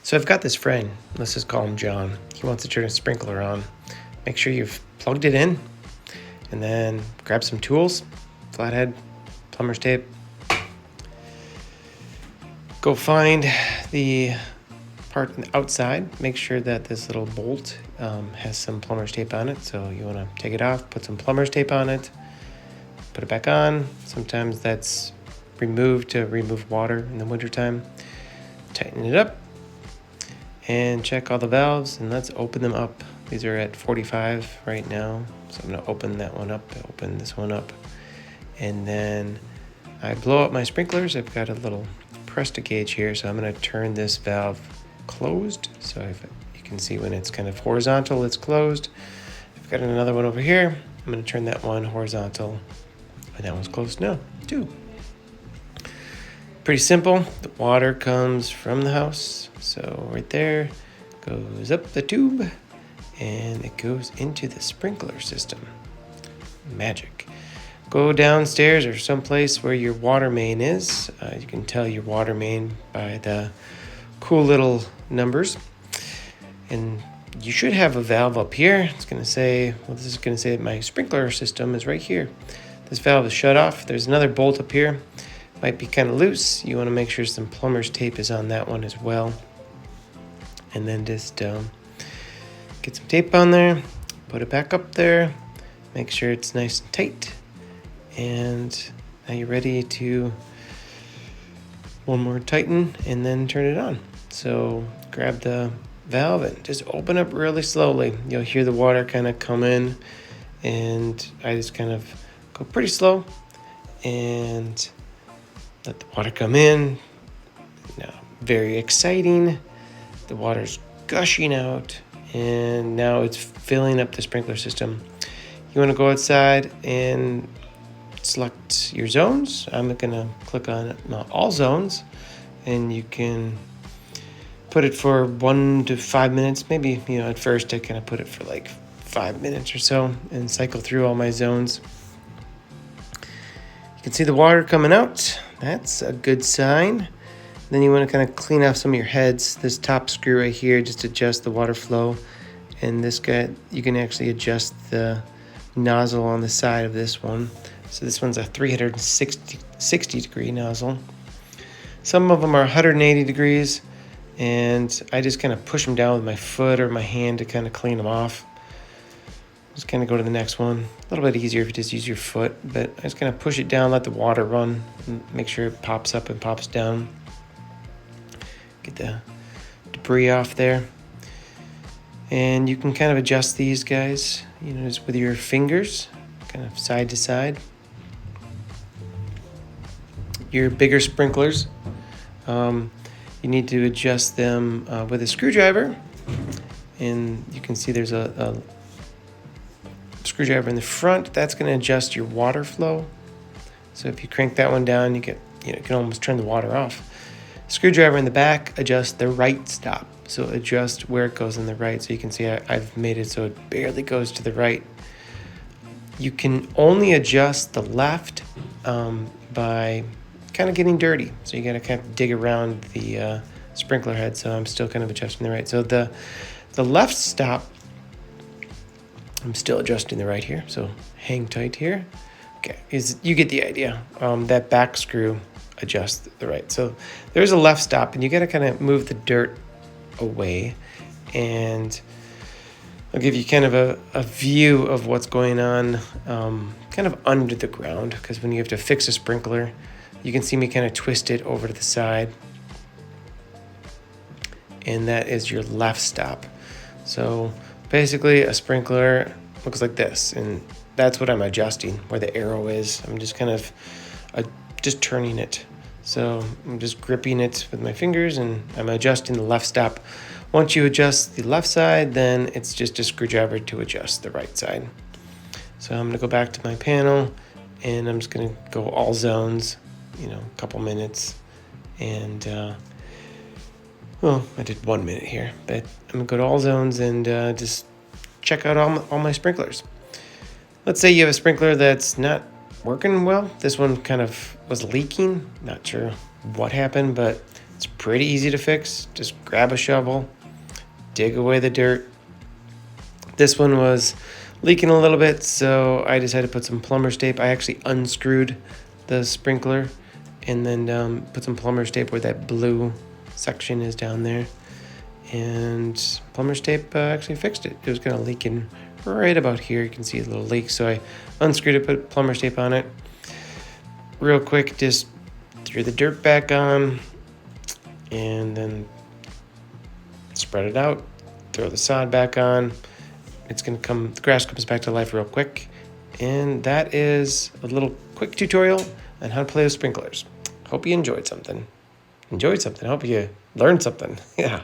So I've got this friend, let's just call him John. He wants to turn a sprinkler on. Make sure you've plugged it in and then grab some tools, flathead, plumber's tape. Go find the part outside. Make sure that this little bolt has some plumber's tape on it. So you want to take it off, put some plumber's tape on it, put it back on. Sometimes that's removed to remove water in the wintertime. Tighten it up and check all the valves, and let's open them up. These are at 45 right now, so I'm gonna open that one up, open this one up, and then I blow up my sprinklers. I've got a little Presta gauge here, so I'm gonna turn this valve closed. So if you can see when it's kind of horizontal, it's closed. I've got another one over here. I'm gonna turn that one horizontal, and that one's closed now too. Pretty simple. The water comes from the house, so right there goes up the tube and it goes into the sprinkler system. Magic. Go downstairs or someplace where your water main is. You can tell your water main by the cool little numbers, and you should have a valve up here. It's going to say, well, this is going to say that my sprinkler system is right here. This valve is shut off. There's another bolt up here. Might be kind of loose. You want to make sure some plumber's tape is on that one as well. And then just get some tape on there, put it back up there, make sure it's nice and tight. And now you're ready to one more tighten and then turn it on. So grab the valve and just open up really slowly. You'll hear the water kind of come in, and I just kind of go pretty slow and let the water come in. Now, very exciting. The water's gushing out, and now it's filling up the sprinkler system. You want to go outside and select your zones. I'm going to click on all zones, and you can put it for 1 to 5 minutes. Maybe, at first I kind of put it for like 5 minutes or so and cycle through all my zones. You can see the water coming out. That's a good sign. Then you want to kind of clean off some of your heads. This top screw right here, just adjust the water flow. And this guy, you can actually adjust the nozzle on the side of this one. So this one's a 360 degree nozzle. Some of them are 180 degrees, and I just kind of push them down with my foot or my hand to kind of clean them off. Just kind of go to the next one. A little bit easier if you just use your foot, but I just kind of push it down, let the water run, and make sure it pops up and pops down. Get the debris off there. And you can kind of adjust these guys, just with your fingers, kind of side to side. Your bigger sprinklers, you need to adjust them with a screwdriver. And you can see there's a screwdriver in the front. That's going to adjust your water flow. So if you crank that one down, you can almost turn the water off. Screwdriver in the back adjusts the right stop. So adjust where it goes in the right. So you can see I've made it so it barely goes to the right. You can only adjust the left by kind of getting dirty. So you got to kind of dig around the sprinkler head. So I'm still kind of adjusting the right. So the left stop, I'm still adjusting the right here. So hang tight here. Okay, you get the idea. That back screw adjusts the right. So there's a left stop, and you got to kind of move the dirt away, and I'll give you kind of a view of what's going on kind of under the ground, because when you have to fix a sprinkler, you can see me kind of twist it over to the side, and that is your left stop. So basically a sprinkler looks like this, and that's what I'm adjusting, where the arrow is. I'm just kind of just turning it. So I'm just gripping it with my fingers, and I'm adjusting the left stop. Once you adjust the left side, then it's just a screwdriver to adjust the right side. So I'm gonna go back to my panel, and I'm just gonna go all zones, a couple minutes. And, I did 1 minute here, but I'm gonna go to all zones and just check out all my sprinklers. Let's say you have a sprinkler that's not working well. This one kind of was leaking. Not sure what happened, but It's pretty easy to fix. Just grab a shovel, dig away the dirt. This one was leaking a little bit, so I decided to put some plumber's tape. I actually unscrewed the sprinkler and then put some plumber's tape where that blue section is down there. And plumber's tape actually fixed it. It was kind of leaking right about here. You can see a little leak, so I unscrewed it, put plumber's tape on it. Real quick, just threw the dirt back on and then spread it out, throw the sod back on. It's gonna come, the grass comes back to life real quick. And that is a little quick tutorial on how to play with sprinklers. Hope you enjoyed something. Hope you learned something. Yeah.